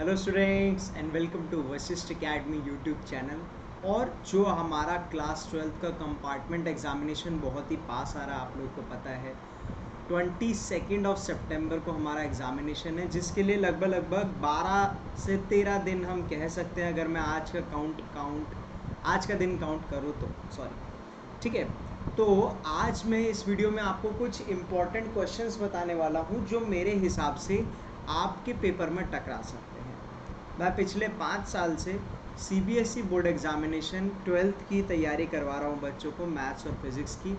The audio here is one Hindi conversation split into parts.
Hello students and welcome to Vashishtha Academy YouTube channel. और जो हमारा क्लास 12th का कंपार्टमेंट एग्जामिनेशन बहुत ही पास आ रहा है, आप लोगों को पता है 22 सितंबर को हमारा एग्जामिनेशन है, जिसके लिए लगभग 12 से 13 दिन हम कह सकते हैं, अगर मैं आज का दिन काउंट करूँ तो सॉरी। ठीक है, तो आज मैं इस वीडियो में आपको कुछ इम्पोर्टेंट क्वेश्चंस बताने वाला हूँ जो मेरे हिसाब से आपके पेपर में टकरा सकते हैं। मैं पिछले 5 साल से सीबीएसई बोर्ड एग्जामिनेशन 12th की तैयारी करवा रहा हूँ बच्चों को, मैथ्स और फिज़िक्स की।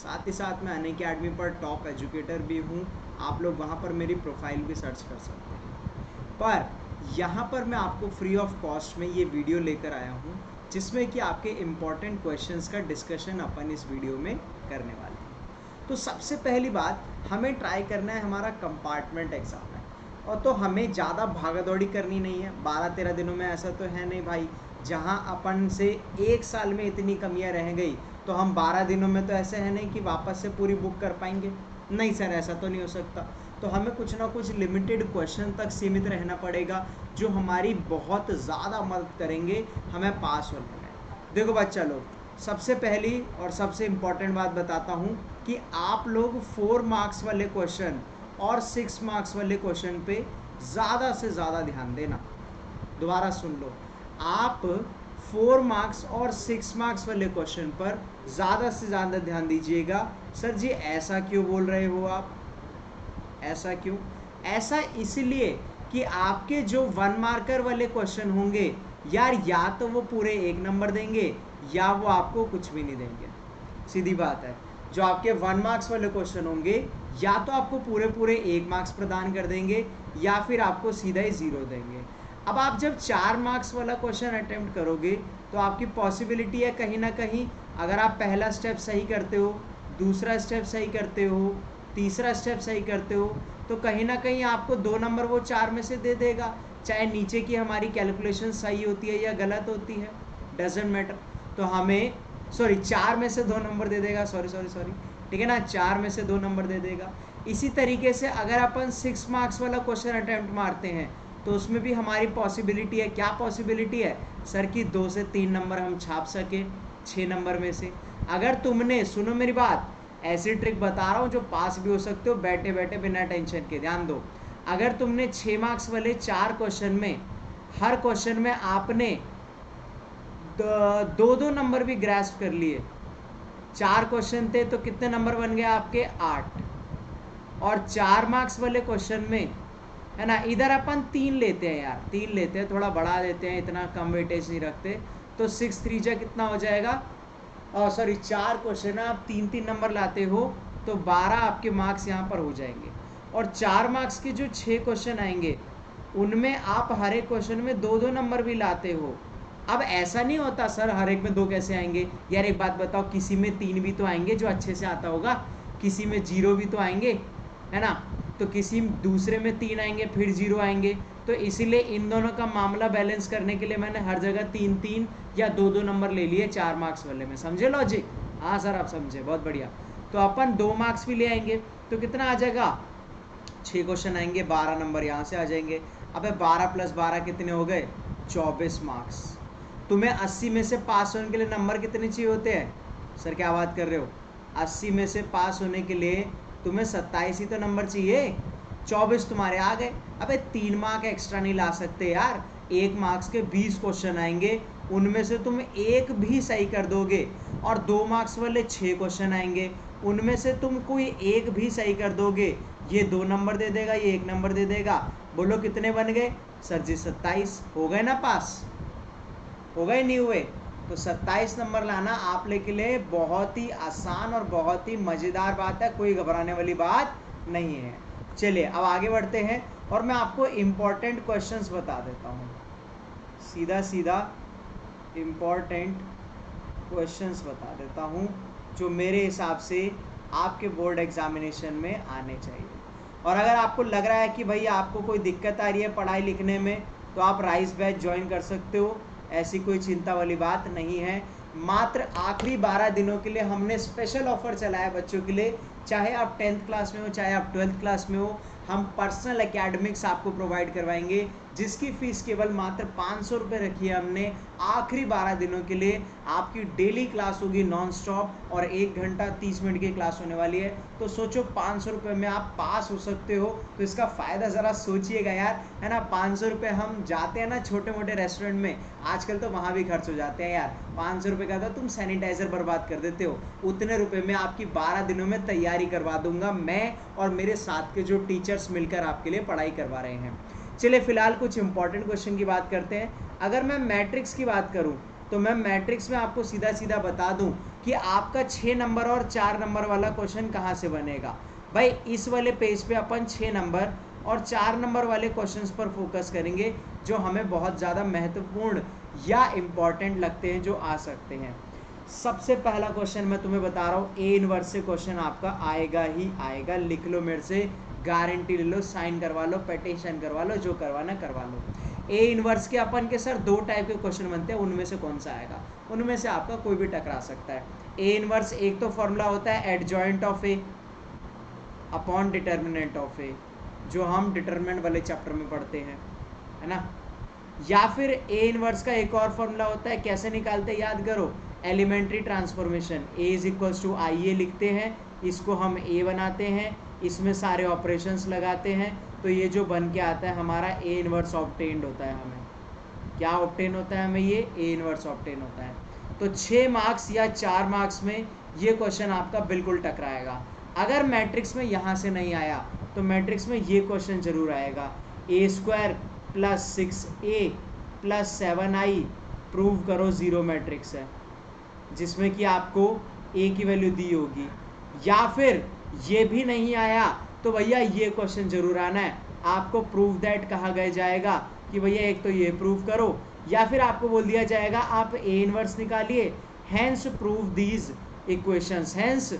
साथ ही साथ मैं अनअकैडमी पर टॉप एजुकेटर भी हूँ, आप लोग वहाँ पर मेरी प्रोफाइल भी सर्च कर सकते हैं। पर यहाँ पर मैं आपको फ्री ऑफ कॉस्ट में ये वीडियो लेकर आया हूँ, जिसमें कि आपके इम्पॉर्टेंट क्वेश्चंस का डिस्कशन अपन इस वीडियो में करने वाले हैं। तो सबसे पहली बात, हमें ट्राई करना है, हमारा कंपार्टमेंट एग्ज़ाम है और तो हमें ज़्यादा भागा दौड़ी करनी नहीं है। 12-13 दिनों में ऐसा तो है नहीं भाई, जहाँ अपन से 1 साल में इतनी कमियाँ रह गई तो हम 12 दिनों में तो ऐसे है नहीं कि वापस से पूरी बुक कर पाएंगे। नहीं सर, ऐसा तो नहीं हो सकता। तो हमें कुछ ना कुछ लिमिटेड क्वेश्चन तक सीमित रहना पड़ेगा, जो हमारी बहुत ज़्यादा मदद करेंगे हमें पास होने में। देखो बच्चा लोग, सबसे पहली और सबसे इम्पॉर्टेंट बात बताता हूँ कि आप लोग 4 मार्क्स वाले क्वेश्चन और 6 मार्क्स वाले क्वेश्चन पे ज़्यादा से ज़्यादा ध्यान देना। दोबारा सुन लो, आप 4 मार्क्स और 6 मार्क्स वाले क्वेश्चन पर ज़्यादा से ज़्यादा ध्यान दीजिएगा। सर जी ऐसा क्यों बोल रहे हो आप? ऐसा क्यों? ऐसा इसलिए कि आपके जो 1 मार्कर वाले क्वेश्चन होंगे यार, या तो वो पूरे 1 नंबर देंगे या वो आपको कुछ भी नहीं देंगे। सीधी बात है, जो आपके 1 मार्क्स वाले क्वेश्चन होंगे या तो आपको पूरे 1 मार्क्स प्रदान कर देंगे या फिर आपको सीधा ही 0 देंगे। अब आप जब 4 मार्क्स वाला क्वेश्चन अटेम्प्ट करोगे तो आपकी पॉसिबिलिटी है कहीं ना कहीं, अगर आप पहला स्टेप सही करते हो, दूसरा स्टेप सही करते हो, तीसरा स्टेप सही करते हो, तो कहीं ना कहीं आपको 2 नंबर वो 4 में से दे देगा, चाहे नीचे की हमारी कैलकुलेशन सही होती है या गलत होती है, डजेंट मैटर। तो हमें 4 में से 2 नंबर दे देगा, सॉरी, ठीक है ना, 4 में से 2 नंबर दे देगा। इसी तरीके से अगर अपन 6 मार्क्स वाला क्वेश्चन अटेम्प्ट मारते हैं तो उसमें भी हमारी पॉसिबिलिटी है, क्या पॉसिबिलिटी है सर की, 2 से 3 नंबर हम छाप सके 6 नंबर में से। अगर तुमने, सुनो मेरी बात, ऐसी ट्रिक बता रहा हूँ जो पास भी हो सकते हो बैठे बैठे बिना टेंशन के, ध्यान दो। अगर तुमने 6 मार्क्स वाले 4 क्वेश्चन में, हर क्वेश्चन में आपने 2-2 नंबर भी ग्रैस्प कर लिए, 4 क्वेश्चन थे तो कितने नंबर बन गए आपके? 8। और 4 मार्क्स वाले क्वेश्चन में, है ना, इधर अपन 3 लेते हैं यार, 3 लेते हैं, थोड़ा बढ़ा देते हैं, इतना कम वेटेज नहीं रखते, तो 6 3 जा कितना हो जाएगा, 4 क्वेश्चन आप 3-3 नंबर लाते हो तो 12 आपके मार्क्स यहाँ पर हो जाएंगे। और 4 मार्क्स के जो 6 क्वेश्चन आएंगे उनमें आप हर एक क्वेश्चन में 2-2 नंबर भी लाते हो। अब ऐसा नहीं होता सर हर एक में 2 कैसे आएंगे यार, एक बात बताओ, किसी में 3 भी तो आएंगे जो अच्छे से आता होगा, किसी में 0 भी तो आएंगे, है ना, तो किसी दूसरे में 3 आएंगे फिर 0 आएंगे। तो इसीलिए इन दोनों का मामला बैलेंस करने के लिए मैंने हर जगह 3-3 या 2-2 नंबर ले लिए 4 मार्क्स वाले में। समझे लॉजिक? हाँ सर आप समझे, बहुत बढ़िया। तो अपन 2 मार्क्स भी ले आएंगे तो कितना आ जाएगा, 6 क्वेश्चन आएंगे, 12 नंबर यहाँ से आ जाएंगे। अबे 12 + 12 कितने हो गए? 24 मार्क्स। तुम्हें 80 में से पास होने के लिए नंबर कितने चाहिए होते हैं? सर क्या बात कर रहे हो, 80 में से पास होने के लिए तुम्हें 27 ही तो नंबर चाहिए, 24 तुम्हारे आ गए। अबे 3 मार्क एक्स्ट्रा नहीं ला सकते यार, 1 मार्क्स के 20 क्वेश्चन आएंगे, उनमें से तुम एक भी सही कर दोगे, और 2 मार्क्स वाले 6 क्वेश्चन आएंगे, उनमें से तुम कोई एक भी सही कर दोगे, ये 2 नंबर दे देगा, ये 1 नंबर दे देगा। बोलो कितने बन गए? सर जी 27 हो गए ना पास, हो गए नहीं हुए? तो 27 नंबर लाना आप लोग के लिए बहुत ही आसान और बहुत ही मज़ेदार बात है, कोई घबराने वाली बात नहीं है। चलिए अब आगे बढ़ते हैं और मैं आपको इम्पोर्टेंट क्वेश्चंस बता देता हूँ, सीधा सीधा इम्पोर्टेंट क्वेश्चंस बता देता हूँ जो मेरे हिसाब से आपके बोर्ड एग्जामिनेशन में आने चाहिए। और अगर आपको लग रहा है कि भाई आपको कोई दिक्कत आ रही है पढ़ाई लिखने में, तो आप राइस बैच ज्वाइन कर सकते हो, ऐसी कोई चिंता वाली बात नहीं है। मात्र आखिरी 12 दिनों के लिए हमने स्पेशल ऑफर चलाया बच्चों के लिए चाहे आप 10th क्लास में हो चाहे आप 12th क्लास में हो, हम पर्सनल एकेडमिक्स आपको प्रोवाइड करवाएंगे, जिसकी फीस केवल मात्र 500 रुपये रखी है हमने। आखिरी 12 दिनों के लिए आपकी डेली क्लास होगी नॉन स्टॉप, और 1 घंटा 30 मिनट की क्लास होने वाली है। तो सोचो 500 रुपये में आप पास हो सकते हो, तो इसका फ़ायदा ज़रा सोचिएगा यार, है ना। 500 रुपये, हम जाते हैं ना छोटे मोटे रेस्टोरेंट में, आजकल तो वहाँ भी खर्च हो जाते हैं यार। 500 रुपये का तो तुम सैनिटाइज़र बर्बाद कर देते हो, उतने रुपये में आपकी 12 दिनों में तैयारी करवा दूंगा मैं, और मेरे साथ के जो टीचर्स मिलकर आपके लिए पढ़ाई करवा रहे हैं। चलिए फिलहाल कुछ इंपॉर्टेंट क्वेश्चन की बात करते हैं। अगर मैं मैट्रिक्स की बात करूं तो मैं मैट्रिक्स में आपको सीधा सीधा बता दूं कि आपका 6 नंबर और 4 नंबर वाला क्वेश्चन कहां से बनेगा। भाई इस वाले पेज पे अपन 6 नंबर और 4 नंबर वाले क्वेश्चंस पर फोकस करेंगे, जो हमें बहुत ज़्यादा महत्वपूर्ण या इम्पॉर्टेंट लगते हैं, जो आ सकते हैं। सबसे पहला क्वेश्चन मैं तुम्हें बता रहा हूँ, ए इनवर्स से क्वेश्चन आपका आएगा ही आएगा। लिख लो मेरे से, गारंटी ले लो, साइन करवा लो, पेटिशन करवा लो, जो करवाना करवा लो। ए इनवर्स के अपन के सर 2 टाइप के क्वेश्चन बनते हैं, उनमें से कौन सा आएगा? उनमें से आपका कोई भी टकरा सकता है। ए इनवर्स एक तो फॉर्मूला होता है adjoint of A upon determinant of A, जो हम डिटर्मिनेंट वाले चैप्टर में पढ़ते हैं, है ना। या फिर ए इनवर्स का एक और फॉर्मूला होता है, कैसे निकालते हैं याद करो, elementary transformation. A is equals to I A लिखते हैं, इसको हम ए बनाते हैं, इसमें सारे ऑपरेशंस लगाते हैं, तो ये जो बन के आता है हमारा ए इनवर्स ऑब्टेन्ड होता है। हमें क्या ऑब्टेन होता है? हमें ये ए इनवर्स ऑब्टेन होता है। तो 6 मार्क्स या 4 मार्क्स में ये क्वेश्चन आपका बिल्कुल टकराएगा। अगर मैट्रिक्स में यहाँ से नहीं आया तो मैट्रिक्स में ये क्वेश्चन जरूर आएगा, A square plus 6a plus 7i prove करो जीरो मैट्रिक्स है, जिसमें कि आपको a की वैल्यू दी होगी। या फिर ये भी नहीं आया तो भैया ये क्वेश्चन जरूर आना है, आपको प्रूव दैट कहा गया जाएगा कि भैया एक तो ये प्रूव करो, या फिर आपको बोल दिया जाएगा आप ए इनवर्स निकालिए, hence prove these equations, hence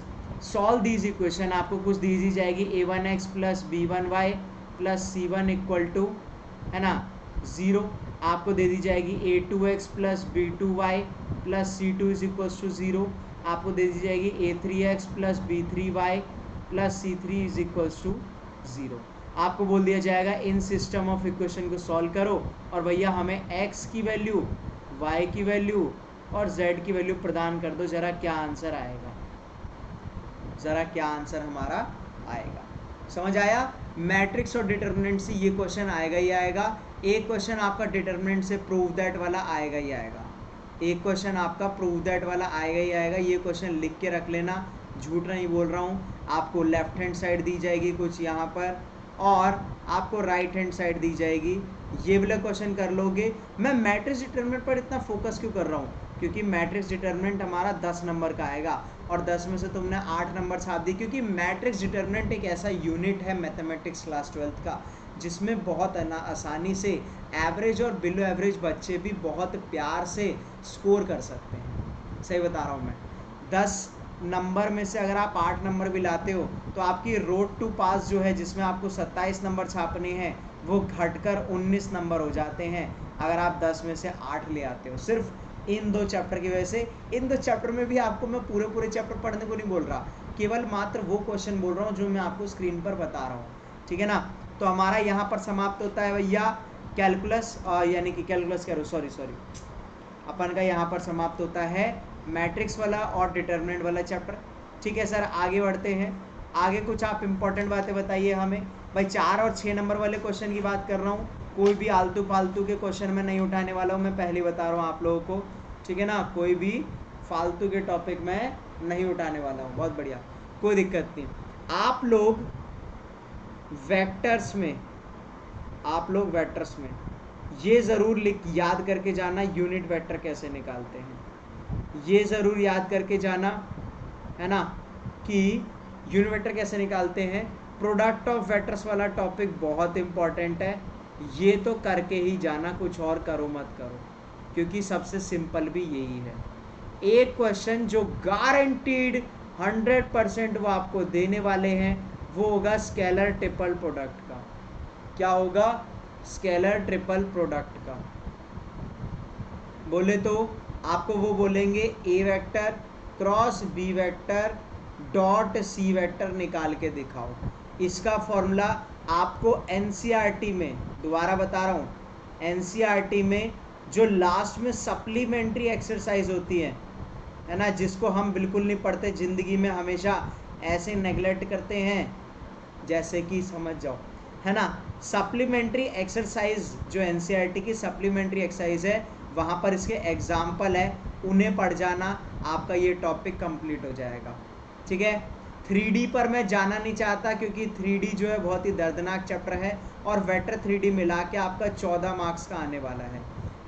solve these equation. आपको कुछ दी दी जाएगी, a1x plus b1y plus c1 equal to, है ना, 0। आपको दे दी जाएगी a2x plus b2y plus c2 is equals to 0। आपको दे दी जाएगी a3x plus b3y plus c3 is equals to 0। आपको बोल दिया जाएगा इन सिस्टम ऑफ इक्वेशन को सॉल्व करो, और भैया हमें x की वैल्यू, y की वैल्यू और z की वैल्यू प्रदान कर दो। ज़रा क्या आंसर आएगा, ज़रा क्या आंसर हमारा आएगा, समझ आया? मैट्रिक्स और डिटर्मिनेंट से ये क्वेश्चन आएगा ही आएगा। एक क्वेश्चन आपका डिटर्मिनेंट से प्रूव दैट वाला आएगा ही आएगा, एक क्वेश्चन आपका प्रूव दैट वाला आएगा ही आएगा। ये क्वेश्चन लिख के रख लेना, झूठ नहीं बोल रहा हूँ। आपको लेफ्ट हैंड साइड दी जाएगी कुछ यहाँ पर, और आपको राइट हैंड साइड दी जाएगी। ये वाला क्वेश्चन कर लोगे। मैं मैट्रिक्स डिटर्मिनेंट पर इतना फोकस क्यों कर रहा हूँ? क्योंकि मैट्रिक्स डिटर्मिनेंट हमारा 10 नंबर का आएगा, और 10 में से तुमने 8 नंबर छाप दी, क्योंकि मैट्रिक्स डिटर्मिनेंट एक ऐसा यूनिट है मैथमेटिक्स क्लास 12th का, जिसमें बहुत आसानी से एवरेज और बिलो एवरेज बच्चे भी बहुत प्यार से स्कोर कर सकते हैं। सही बता रहा हूँ मैं। 10 नंबर में से अगर आप 8 नंबर भी लाते हो तो आपकी रोड टू पास जो है, जिसमें आपको 27 नंबर छापने हैं, वो घटकर 19 नंबर हो जाते हैं अगर आप 10 में से 8 ले आते हो, सिर्फ इन 2 चैप्टर की वजह से। इन 2 चैप्टर में भी आपको मैं पूरे चैप्टर पढ़ने को नहीं बोल रहा, केवल मात्र वो क्वेश्चन बोल रहा हूँ जो मैं आपको स्क्रीन पर बता रहा हूँ, ठीक है ना। तो हमारा यहाँ पर समाप्त होता है भैया कैलकुलस, यानी कि कैलकुलस कह रहा हूँ, सॉरी, अपन का यहाँ पर समाप्त होता है मैट्रिक्स वाला और डिटर्मिनेंट वाला चैप्टर। ठीक है सर, आगे बढ़ते हैं। आगे कुछ आप इंपॉर्टेंट बातें बताइए हमें। भाई 4 और 6 नंबर वाले क्वेश्चन की बात कर रहा हूँ, कोई भी आलतू फालतू के क्वेश्चन में नहीं उठाने वाला हूँ, मैं पहले बता रहा हूँ आप लोगों को, ठीक है ना। कोई भी फालतू के टॉपिक में नहीं उठाने वाला हूँ। बहुत बढ़िया, कोई दिक्कत नहीं। आप लोग वेक्टर्स में ये ज़रूर याद करके जाना, यूनिट वेक्टर कैसे निकालते हैं, ये ज़रूर याद करके जाना, है ना, कि यूनिट वेक्टर कैसे निकालते हैं। प्रोडक्ट ऑफ वेक्टर्स वाला टॉपिक बहुत इंपॉर्टेंट है, ये तो करके ही जाना, कुछ और करो मत करो, क्योंकि सबसे सिंपल भी यही है। एक क्वेश्चन जो गारंटीड 100% वो आपको देने वाले हैं, वो होगा स्केलर ट्रिपल प्रोडक्ट का। क्या होगा? स्केलर ट्रिपल प्रोडक्ट का। बोले तो आपको वो बोलेंगे A vector cross B vector dot C vector निकाल के दिखाओ। इसका फॉर्मूला आपको एनसीईआरटी में, दोबारा बता रहा हूँ, एनसीईआरटी में जो लास्ट में सप्लीमेंट्री एक्सरसाइज होती है ना, जिसको हम बिल्कुल नहीं पढ़ते ज़िंदगी में, हमेशा ऐसे नेगलेक्ट करते हैं, जैसे कि समझ जाओ, है ना, सप्लीमेंट्री एक्सरसाइज जो एनसीईआरटी की सप्लीमेंट्री एक्सरसाइज है, वहाँ पर इसके एग्जाम्पल है, उन्हें पढ़ जाना, आपका ये टॉपिक कंप्लीट हो जाएगा। ठीक है, 3D पर मैं जाना नहीं चाहता क्योंकि 3D जो है बहुत ही दर्दनाक चैप्टर है, और वेक्टर 3D मिला के आपका 14 मार्क्स का आने वाला है।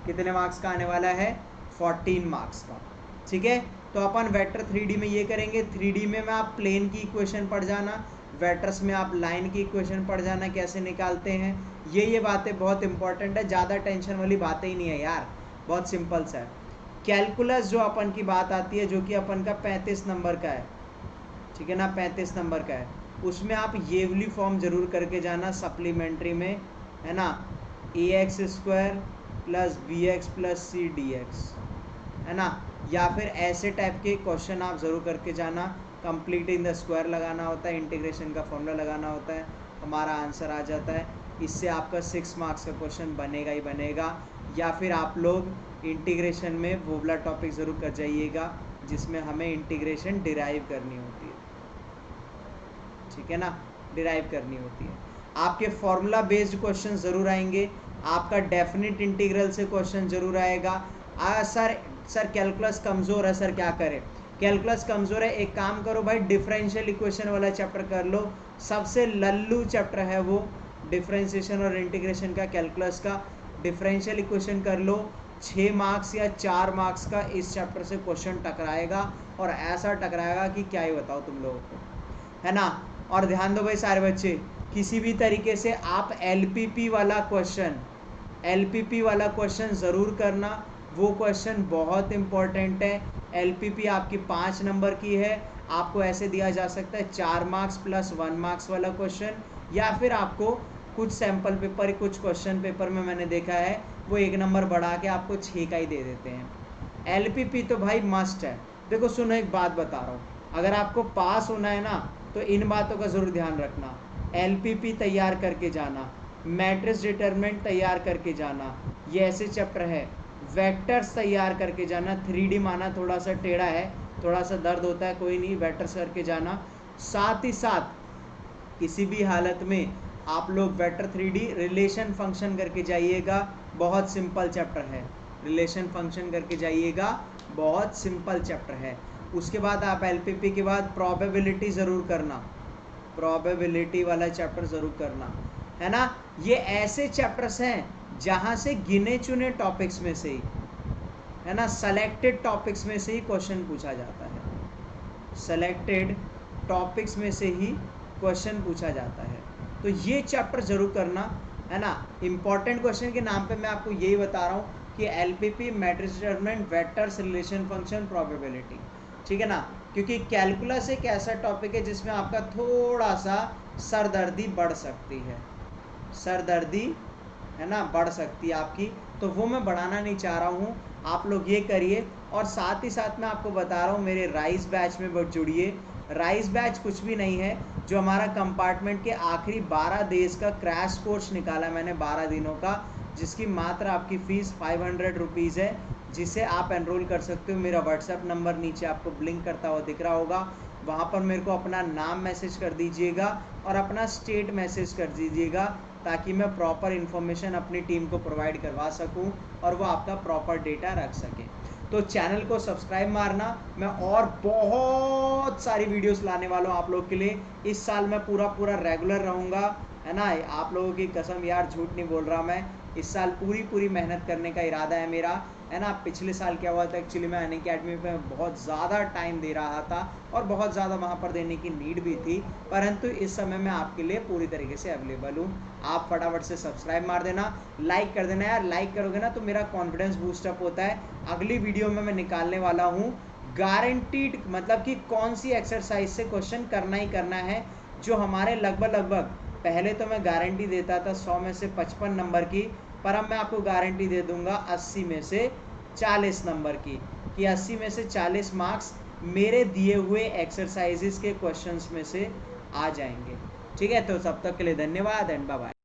कितने मार्क्स का आने वाला है? 14 मार्क्स का। ठीक है, तो अपन वेक्टर 3D में ये करेंगे। 3D में आप प्लेन की इक्वेशन पढ़ जाना, वेक्टर्स में आप लाइन की इक्वेशन पढ़ जाना, कैसे निकालते हैं, ये बातें बहुत इंपॉर्टेंट है, ज़्यादा टेंशन वाली बातें ही नहीं है यार, बहुत सिंपल सा है। कैलकुलस जो अपन की बात आती है, जो कि अपन का 35 नंबर का है, ठीक है ना, 35 नंबर का है, उसमें आप ये वाली फॉर्म जरूर करके जाना सप्लीमेंट्री में, है ना, ax² + bx + c dx, है ना, या फिर ऐसे टाइप के क्वेश्चन आप ज़रूर करके जाना। कंप्लीट इन द स्क्वायर लगाना होता है, इंटीग्रेशन का फॉर्मूला लगाना होता है, हमारा आंसर आ जाता है। इससे आपका 6 मार्क्स का क्वेश्चन बनेगा ही बनेगा। या फिर आप लोग इंटीग्रेशन में वो वाला टॉपिक ज़रूर कर जाइएगा जिसमें हमें इंटीग्रेशन डिराइव करनी होती है, ठीक है ना, डिराइव करनी होती है। आपके फॉर्मूला बेस्ड क्वेश्चन ज़रूर आएंगे, आपका डेफिनेट इंटीग्रल से क्वेश्चन ज़रूर आएगा। सर कैलकुलस कमज़ोर है, सर क्या करें? कैलकुलस कमज़ोर है, एक काम करो भाई, डिफरेंशियल इक्वेशन वाला चैप्टर कर लो, सबसे लल्लू चैप्टर है वो, डिफरेंशिएशन और इंटीग्रेशन का, कैलकुलस का। डिफरेंशियल इक्वेशन कर लो, 6 मार्क्स या 4 मार्क्स का इस चैप्टर से क्वेश्चन टकराएगा, और ऐसा टकराएगा कि क्या ही बताओ तुम लोगों को, है ना। और ध्यान दो भाई सारे बच्चे, किसी भी तरीके से आप एलपीपी वाला क्वेश्चन ज़रूर करना, वो क्वेश्चन बहुत इंपॉर्टेंट है। एलपीपी आपकी 5 नंबर की है, आपको ऐसे दिया जा सकता है 4 मार्क्स + 1 मार्क्स वाला क्वेश्चन, या फिर आपको कुछ सैम्पल पेपर, कुछ क्वेश्चन पेपर में मैंने देखा है वो 1 नंबर बढ़ा के आपको 6 का ही दे देते हैं। एलपीपी तो भाई मस्ट है। देखो सुनो, एक बात बता रहा हूँ, अगर आपको पास होना है ना, तो इन बातों का ज़रूर ध्यान रखना। एलपीपी तैयार करके जाना, मैट्रिक्स डिटरमिनेंट तैयार करके जाना, ये ऐसे चैप्टर है। वेक्टर्स तैयार करके जाना, 3D माना थोड़ा सा टेढ़ा है, थोड़ा सा दर्द होता है, कोई नहीं, वेक्टर्स करके जाना। साथ ही साथ किसी भी हालत में आप लोग वेक्टर 3D रिलेशन फंक्शन करके जाइएगा, बहुत सिंपल चैप्टर है, रिलेशन फंक्शन करके जाइएगा, बहुत सिंपल चैप्टर है। उसके बाद आप एलपीपी के बाद प्रोबेबिलिटी ज़रूर करना, प्रोबेबिलिटी वाला चैप्टर ज़रूर करना, है ना। ये ऐसे चैप्टर्स हैं जहाँ से गिने चुने टॉपिक्स में से ही, है ना, सेलेक्टेड टॉपिक्स में से ही क्वेश्चन पूछा जाता है, सेलेक्टेड टॉपिक्स में से ही क्वेश्चन पूछा जाता है। तो ये चैप्टर ज़रूर करना, है ना। इम्पॉर्टेंट क्वेश्चन के नाम पे मैं आपको यही बता रहा हूँ कि LPP, matrix determinant, vectors, relation function, probability, ठीक है ना। क्योंकि कैलकुलस एक ऐसा टॉपिक है जिसमें आपका थोड़ा सा सरदर्दी बढ़ सकती है, सरदर्दी, है ना, बढ़ सकती है आपकी, तो वो मैं बढ़ाना नहीं चाह रहा हूँ। आप लोग ये करिए, और साथ ही साथ मैं आपको बता रहा हूँ मेरे राइज बैच में जुड़िए। राइज बैच कुछ भी नहीं है, जो हमारा कंपार्टमेंट के आखिरी 12 डेज का क्रैश कोर्स निकाला मैंने, 12 दिनों का, जिसकी मात्र आपकी फ़ीस 500 रुपीज़ है, जिसे आप एनरोल कर सकते हो। मेरा व्हाट्सएप नंबर नीचे आपको ब्लिंक करता हुआ दिख रहा होगा, वहाँ पर मेरे को अपना नाम मैसेज कर दीजिएगा और अपना स्टेट मैसेज कर दीजिएगा, ताकि मैं प्रॉपर इन्फॉर्मेशन अपनी टीम को प्रोवाइड करवा सकूं और वो आपका प्रॉपर डेटा रख सके। तो चैनल को सब्सक्राइब मारना, मैं और बहुत सारी वीडियोस लाने वाला हूँ आप लोग के लिए। इस साल मैं पूरा रेगुलर रहूँगा, है ना, आप लोगों की कसम यार, झूठ नहीं बोल रहा मैं। इस साल पूरी मेहनत करने का इरादा है मेरा, है ना। पिछले साल क्या हुआ था, एक्चुअली मैं अनअकैडमी पे बहुत ज़्यादा टाइम दे रहा था और बहुत ज़्यादा वहाँ पर देने की नीड भी थी, परंतु इस समय मैं आपके लिए पूरी तरीके से अवेलेबल हूँ। आप फटाफट से सब्सक्राइब मार देना, लाइक कर देना यार, लाइक करोगे ना तो मेरा कॉन्फिडेंस बूस्टअप होता है। अगली वीडियो में मैं निकालने वाला हूँ गारंटीड, मतलब कि कौन सी एक्सरसाइज से क्वेश्चन करना ही करना है, जो हमारे लगभग पहले तो मैं गारंटी देता था 100 में से 55 नंबर की, पर अब मैं आपको गारंटी दे दूंगा 80 में से 40 नंबर की, कि 80 में से 40 मार्क्स मेरे दिए हुए एक्सरसाइजेस के क्वेश्चंस में से आ जाएंगे। ठीक है, तो तब तक के लिए धन्यवाद एंड बाय बाय।